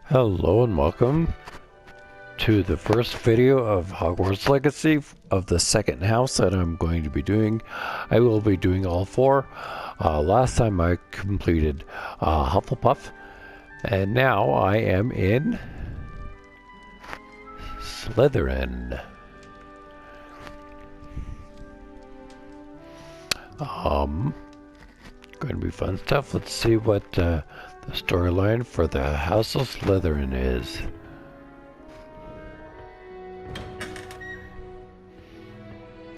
Hello and welcome to the first video of Hogwarts Legacy of the second house that I'm going to be doing. I will be doing all four. Last time I completed Hufflepuff, and now I am in Slytherin. Going to be fun stuff. Let's see what the storyline for the House of Slytherin is.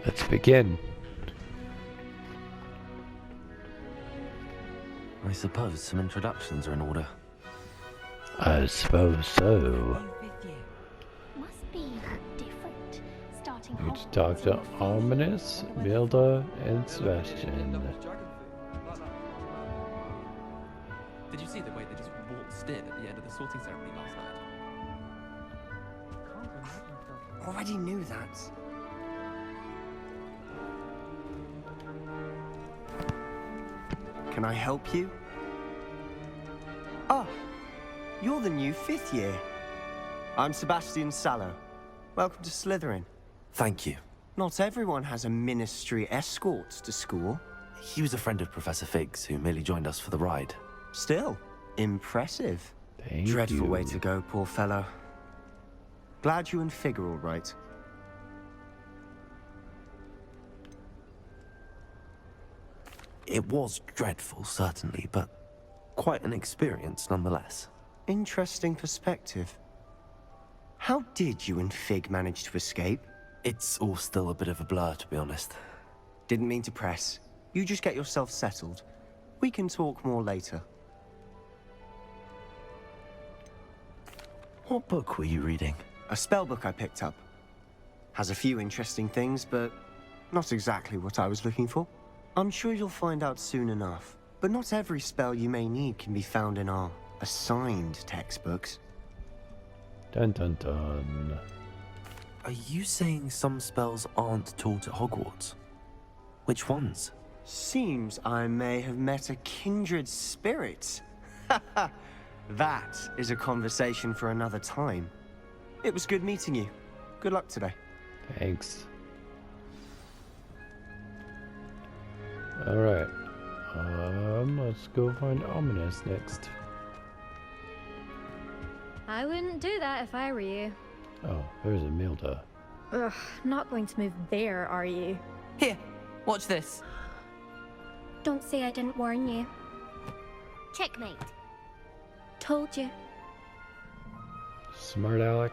Let's begin. I suppose some introductions are in order. I suppose so. Must be different. Starting We need to talk to Ominous, Milda, and Sebastian. Did you see the way they just waltzed in at the end of the sorting ceremony last night? Already knew that. Can I help you? Oh, you're the new 5th year. I'm Sebastian Sallow. Welcome to Slytherin. Thank you. Not everyone has a ministry escort to school. He was a friend of Professor Fig's who merely joined us for the ride. Still, impressive. Thank Dreadful you. way to go, poor fellow. Glad you and Fig are all right. It was dreadful, certainly, but quite an experience nonetheless. Interesting perspective. How did you and Fig manage to escape? It's all still a bit of a blur, to be honest. Didn't mean to press. You just get yourself settled. We can talk more later. What book were you reading? A spell book I picked up. Has a few interesting things, but not exactly what I was looking for. I'm sure you'll find out soon enough. But not every spell you may need can be found in our assigned textbooks. Dun dun dun. Are you saying some spells aren't taught at Hogwarts? Which ones? Seems I may have met a kindred spirit. That is a conversation for another time. It was good meeting you. Good luck today. Thanks. Alright. Let's go find Ominous next. I wouldn't do that if I were you. Oh, there's a Milda. Ugh, not going to move there, are you? Here, watch this. Don't say I didn't warn you. Checkmate. Told you. Smart Alec.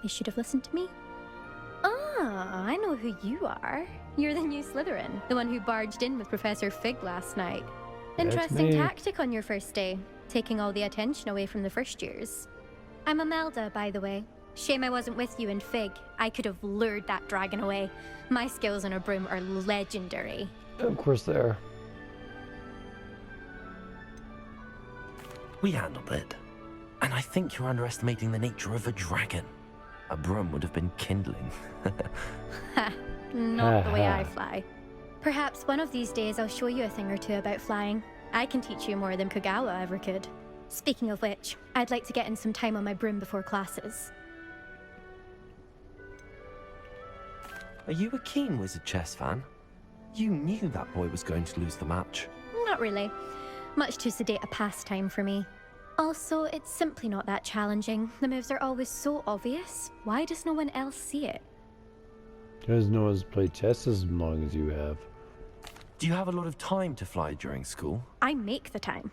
You should have listened to me. Ah, I know who you are. You're the new Slytherin, the one who barged in with Professor Fig last night. That's Interesting me. tactic on your first day, taking all the attention away from the first years. I'm Imelda, by the way. Shame I wasn't with you in Fig. I could have lured that dragon away. My skills on a broom are legendary. Of course there. We handled it. And I think you're underestimating the nature of a dragon. A broom would have been kindling. Ha, not the way I fly. Perhaps one of these days I'll show you a thing or two about flying. I can teach you more than Kogawa ever could. Speaking of which, I'd like to get in some time on my broom before classes. Are you a keen Wizard chess fan? You knew that boy was going to lose the match. Not really. Much too sedate a pastime for me. Also, it's simply not that challenging. The moves are always so obvious. Why does no one else see it? Because no one's played chess as long as you have. Do you have a lot of time to fly during school? I make the time.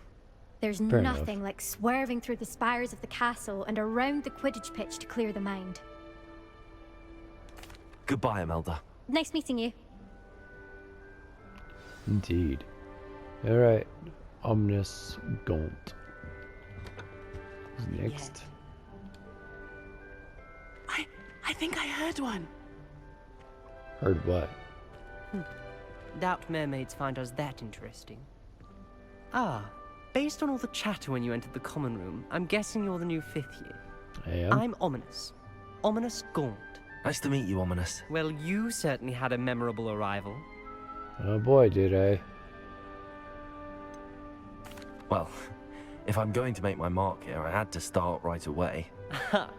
There's Fair nothing like swerving through the spires of the castle and around the Quidditch pitch to clear the mind. Goodbye, Imelda. Nice meeting you. Indeed. Alright. Ominous Gaunt. Who's next? I think I heard one. Heard what? Doubt mermaids find us that interesting. Ah, based on all the chatter when you entered the common room, I'm guessing you're the new 5th year. I am. I'm Ominous. Ominous Gaunt. Nice to meet you, Ominous. Well, you certainly had a memorable arrival. Oh boy, did I. Well, If I'm going to make my mark here, I had to start right away. Aha,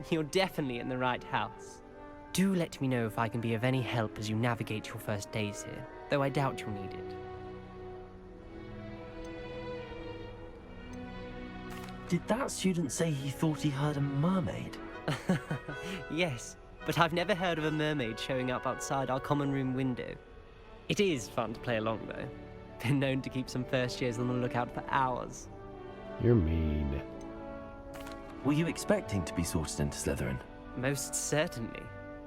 you're definitely in the right house. Do let me know if I can be of any help as you navigate your first days here, though I doubt you'll need it. Did that student say he thought he heard a mermaid? Yes, but I've never heard of a mermaid showing up outside our common room window. It is fun to play along, though. Been known to keep some first years on the lookout for hours. You're mean. Were you expecting to be sorted into Slytherin? Most certainly.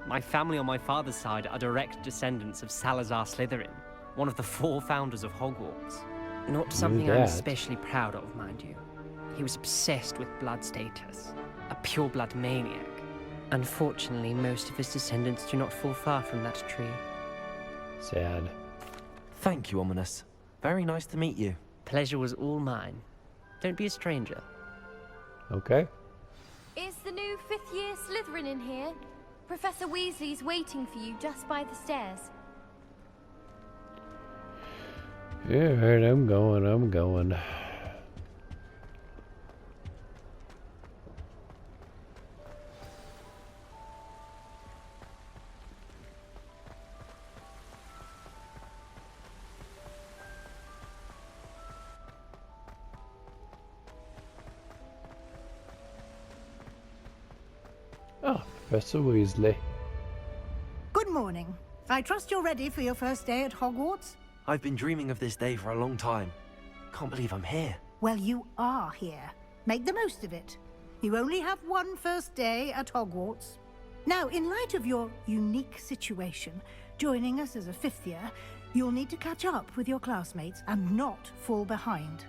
My family on my father's side are direct descendants of Salazar Slytherin, one of the 4 founders of Hogwarts. Not something I'm that. especially proud of, mind you. He was obsessed with blood status, a pure-blood maniac. Unfortunately, most of his descendants do not fall far from that tree. Sad. Thank you, Ominous. Very nice to meet you. Pleasure was all mine. Don't be a stranger. Okay. Is the new 5th year Slytherin in here? Professor Weasley's waiting for you just by the stairs. Yeah, alright, I'm going. Oh, Professor Weasley. Good morning. I trust you're ready for your first day at Hogwarts? I've been dreaming of this day for a long time. Can't believe I'm here. Well, you are here. Make the most of it. You only have one first day at Hogwarts. Now, in light of your unique situation, joining us as a 5th year, you'll need to catch up with your classmates and not fall behind.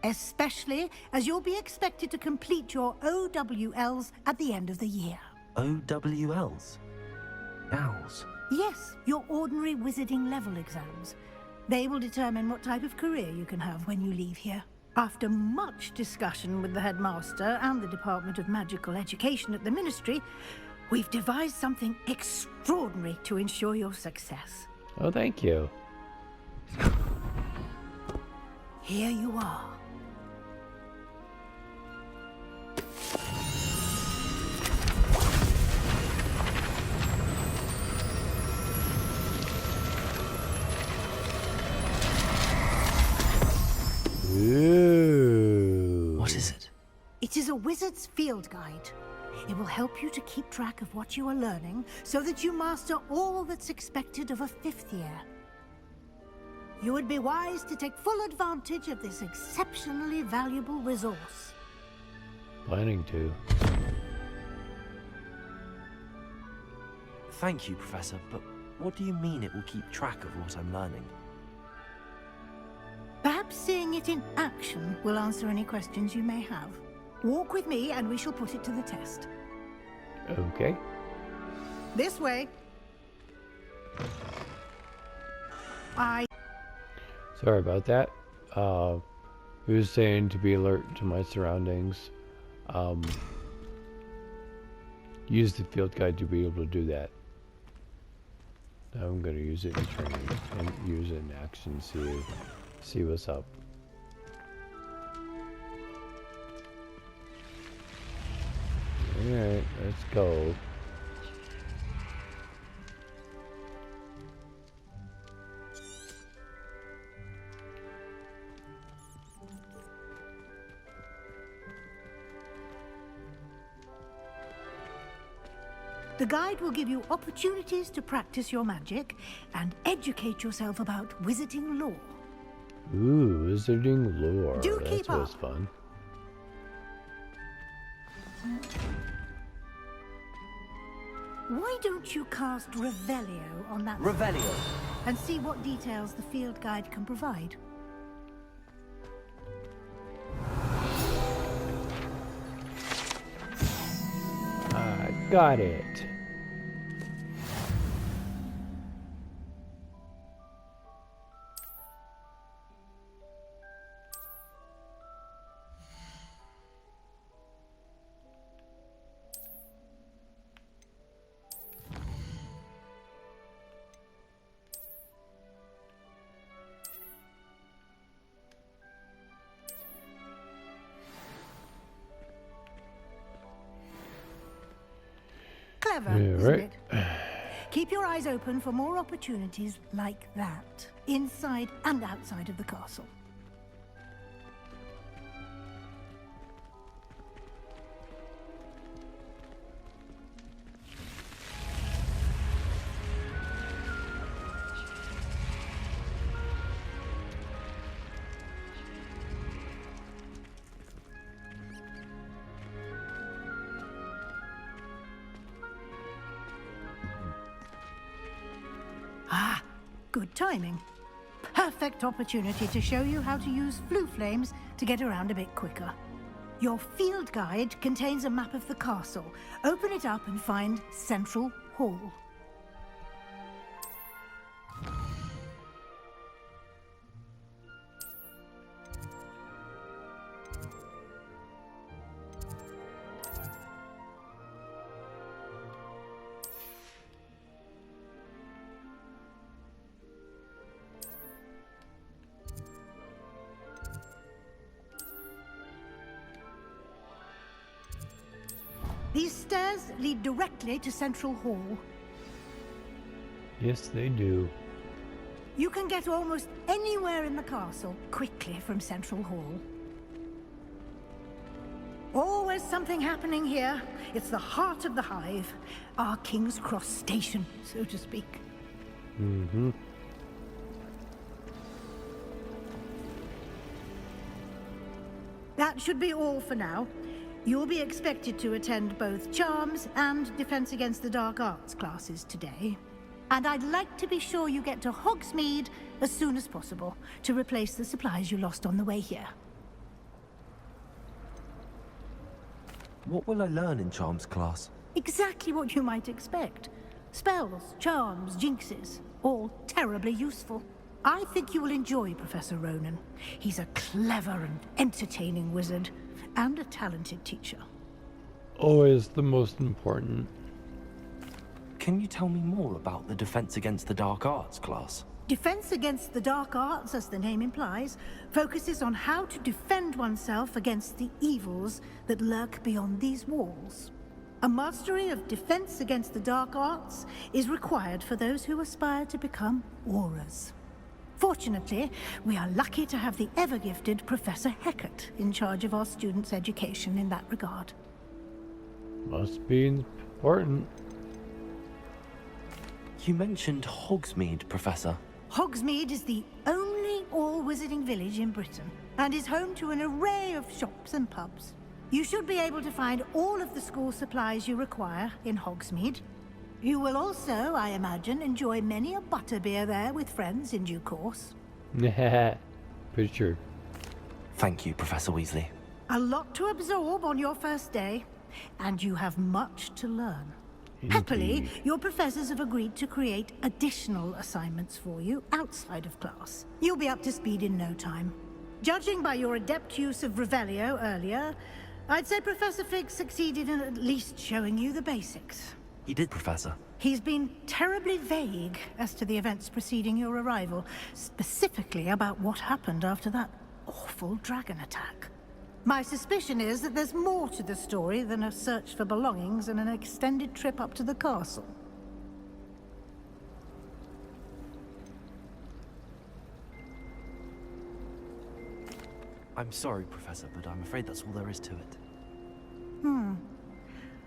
Especially as you'll be expected to complete your OWLs at the end of the year. OWLs? Owls? Yes, your ordinary wizarding level exams. They will determine what type of career you can have when you leave here. After much discussion with the headmaster and the Department of Magical Education at the Ministry, we've devised something extraordinary to ensure your success. Oh, thank you. Here you are. Ooh. What is it? It is a wizard's field guide. It will help you to keep track of what you are learning so that you master all that's expected of a 5th year. You would be wise to take full advantage of this exceptionally valuable resource. Planning to. Thank you, Professor, but what do you mean it will keep track of what I'm learning? Perhaps seeing it in action will answer any questions you may have. Walk with me and we shall put it to the test. Okay. This way. Sorry about that. He was saying to be alert to my surroundings. Use the field guide to be able to do that. Now I'm going to use it in training and use it in action. See what's up. Alright, let's go. The guide will give you opportunities to practice your magic and educate yourself about wizarding lore. Ooh, wizarding lore. Do That's keep always up. fun. Why don't you cast Revelio on that Revelio! and see what details the field guide can provide? Got it. Clever, Yeah, isn't right. it? Keep your eyes open for more opportunities like that, inside and outside of the castle. Ah, good timing. Perfect opportunity to show you how to use flue flames to get around a bit quicker. Your field guide contains a map of the castle. Open it up and find Central Hall. These stairs lead directly to Central Hall. Yes, they do. You can get almost anywhere in the castle quickly from Central Hall. Always something happening here. It's the heart of the hive. Our King's Cross station, so to speak. Mm-hmm. That should be all for now. You'll be expected to attend both Charms and Defense Against the Dark Arts classes today. And I'd like to be sure you get to Hogsmeade as soon as possible to replace the supplies you lost on the way here. What will I learn in Charms class? Exactly what you might expect. Spells, charms, jinxes, all terribly useful. I think you will enjoy Professor Ronan. He's a clever and entertaining wizard, and a talented teacher. Always the most important. Can you tell me more about the Defense Against the Dark Arts class? Defense Against the Dark Arts, as the name implies, focuses on how to defend oneself against the evils that lurk beyond these walls. A mastery of Defense Against the Dark Arts is required for those who aspire to become Aurors. Fortunately, we are lucky to have the ever-gifted Professor Hecat in charge of our students' education in that regard. Must be important. You mentioned Hogsmeade, Professor. Hogsmeade is the only all-wizarding village in Britain, and is home to an array of shops and pubs. You should be able to find all of the school supplies you require in Hogsmeade. You will also, I imagine, enjoy many a butterbeer there with friends in due course. Pretty sure. Thank you, Professor Weasley. A lot to absorb on your first day, and you have much to learn. Happily, your professors have agreed to create additional assignments for you outside of class. You'll be up to speed in no time. Judging by your adept use of Revelio earlier, I'd say Professor Fig succeeded in at least showing you the basics. He did, Professor. He's been terribly vague as to the events preceding your arrival, specifically about what happened after that awful dragon attack. My suspicion is that there's more to the story than a search for belongings and an extended trip up to the castle. I'm sorry, Professor, but I'm afraid that's all there is to it.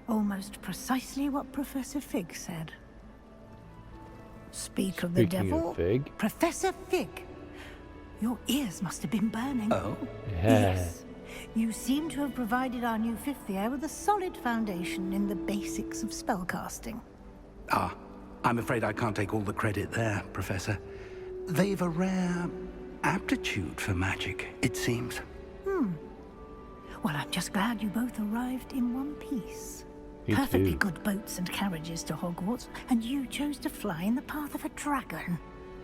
Almost precisely what Professor Fig said. Speak of the Speaking devil. of Fig. Professor Fig. Your ears must have been burning. Oh? Yes. You seem to have provided our new fifth year with a solid foundation in the basics of spellcasting. Ah, I'm afraid I can't take all the credit there, Professor. They've a rare aptitude for magic, it seems. Well, I'm just glad you both arrived in one piece. Me Perfectly too. good boats and carriages to Hogwarts, and you chose to fly in the path of a dragon.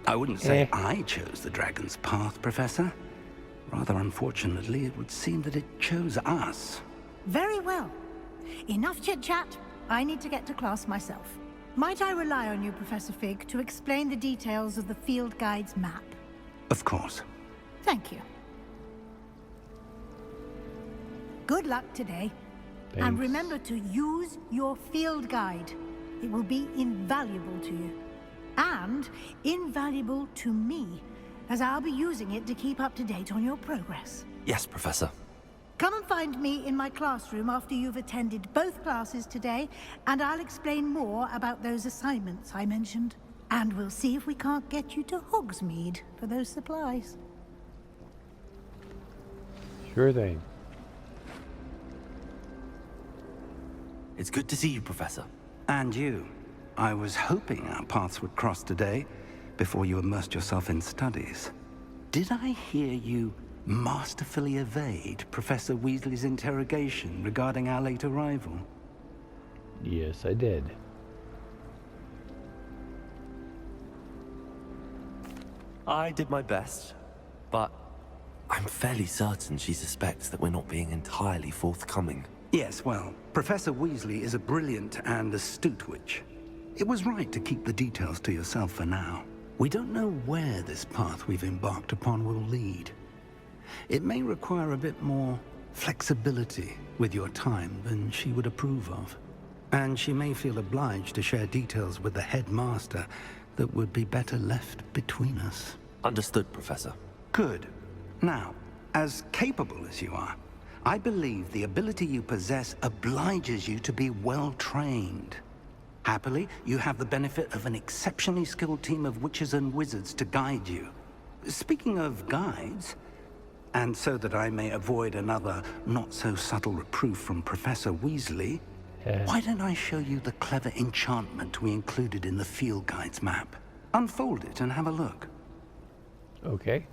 I wouldn't say I chose the dragon's path, Professor. Rather unfortunately, it would seem that it chose us. Very well. Enough chit-chat. I need to get to class myself. Might I rely on you, Professor Fig, to explain the details of the field guide's map? Of course. Thank you. Good luck today. And Thanks. remember to use your field guide. It will be invaluable to you. And invaluable to me, as I'll be using it to keep up to date on your progress. Yes, Professor. Come and find me in my classroom after you've attended both classes today, and I'll explain more about those assignments I mentioned. And we'll see if we can't get you to Hogsmeade for those supplies. Sure thing. It's good to see you, Professor. And you. I was hoping our paths would cross today, before you immersed yourself in studies. Did I hear you masterfully evade Professor Weasley's interrogation regarding our late arrival? Yes, I did. I did my best, but I'm fairly certain she suspects that we're not being entirely forthcoming. Yes, well, Professor Weasley is a brilliant and astute witch. It was right to keep the details to yourself for now. We don't know where this path we've embarked upon will lead. It may require a bit more flexibility with your time than she would approve of. And she may feel obliged to share details with the headmaster that would be better left between us. Understood, Professor. Good. Now, as capable as you are, I believe the ability you possess obliges you to be well trained. Happily, you have the benefit of an exceptionally skilled team of witches and wizards to guide you. Speaking of guides, and so that I may avoid another not-so-subtle reproof from Professor Weasley, why don't I show you the clever enchantment we included in the field guide's map? Unfold it and have a look. Okay.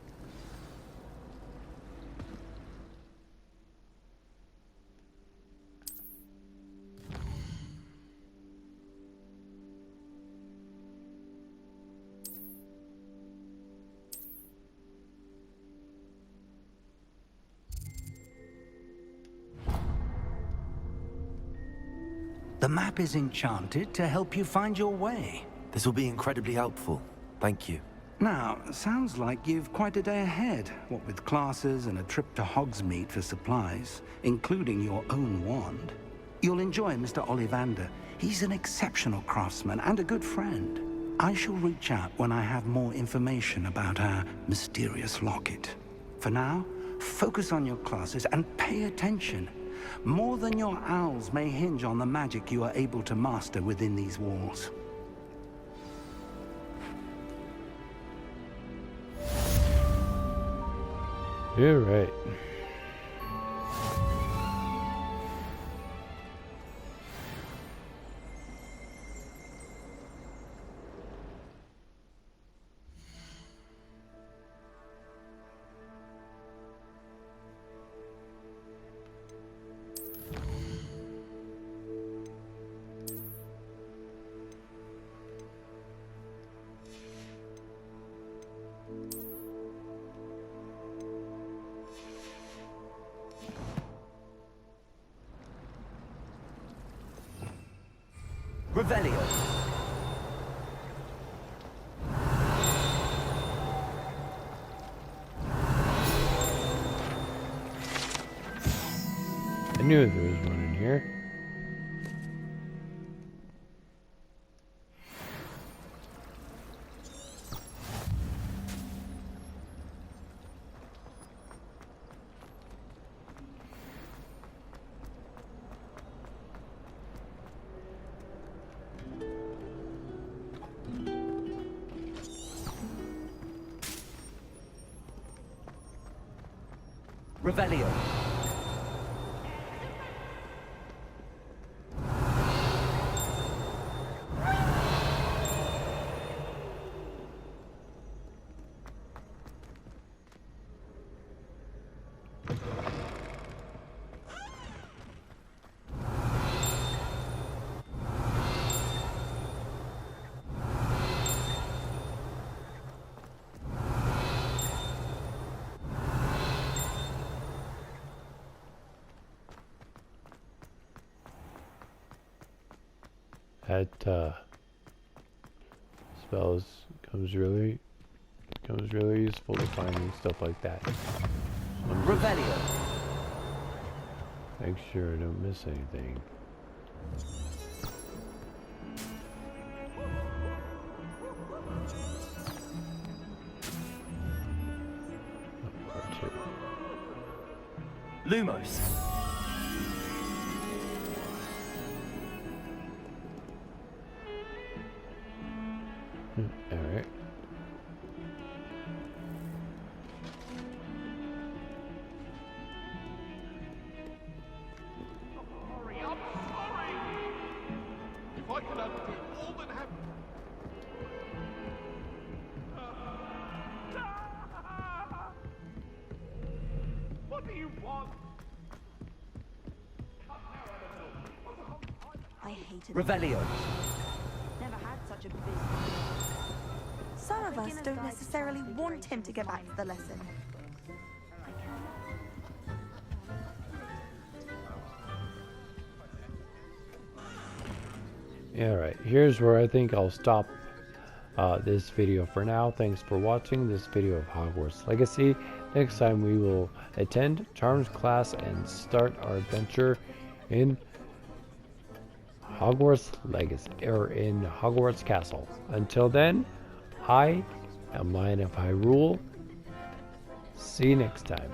The map is enchanted to help you find your way. This will be incredibly helpful. Thank you. Now, sounds like you've quite a day ahead, what with classes and a trip to Hogsmeade for supplies, including your own wand. You'll enjoy Mr. Ollivander. He's an exceptional craftsman and a good friend. I shall reach out when I have more information about our mysterious locket. For now, focus on your classes and pay attention. More than your owls may hinge on the magic you are able to master within these walls. You're right. Revelio. I knew there was one in here. Revelio. That spells comes really useful to finding stuff like that. So I'm just Revelio. make sure I don't miss anything. Lumos. Alright. If I could have do all that happened. What do you want? I hated Revelio. Never had such a big. Some of us don't necessarily want him to get back to the lesson. Alright, here's where I think I'll stop this video for now. Thanks for watching this video of Hogwarts Legacy. Next time we will attend Charms class and start our adventure in Hogwarts Legacy, or in Hogwarts Castle. Until then, I am Lion of Hyrule. See you next time.